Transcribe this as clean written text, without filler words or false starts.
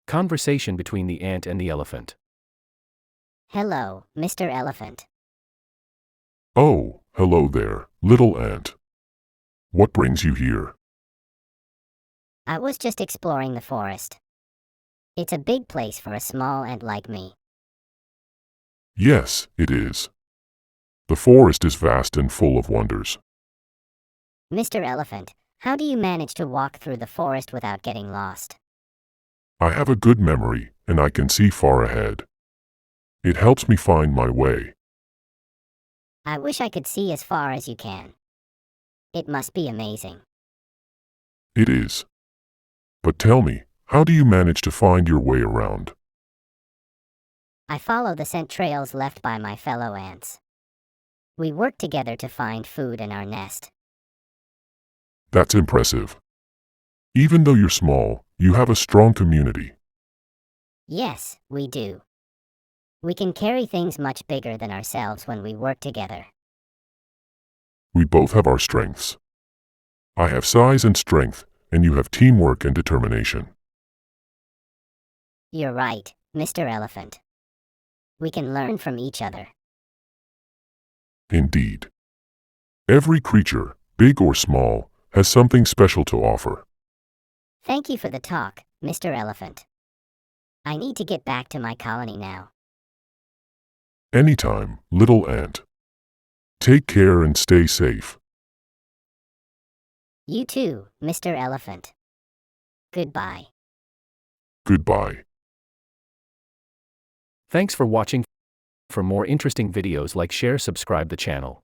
Conversation between the ant and the elephant. Hello, Mr. Elephant. Oh, hello there, little ant. What brings you here? I was just exploring the forest. It's a big place for a small ant like me. Yes, it is. The forest is vast and full of wonders. Mr. Elephant, how do you manage to walk through the forest without getting lost? I have a good memory, and I can see far ahead. It helps me find my way. I wish I could see as far as you can. It must be amazing. It is. But tell me, how do you manage to find your way around? I follow the scent trails left by my fellow ants. We work together to find food in our nest. That's impressive. Even though you're small, you have a strong community. Yes, we do. We can carry things much bigger than ourselves when we work together. We both have our strengths. I have size and strength, and you have teamwork and determination. You're right, Mr. Elephant. We can learn from each other. Indeed. Every creature, big or small, has something special to offer. Thank you for the talk, Mr. Elephant. I need to get back to my colony now. Anytime, little ant. Take care and stay safe. You too, Mr. Elephant. Goodbye. Goodbye. Thanks for watching. For more interesting videos, like, share, subscribe the channel.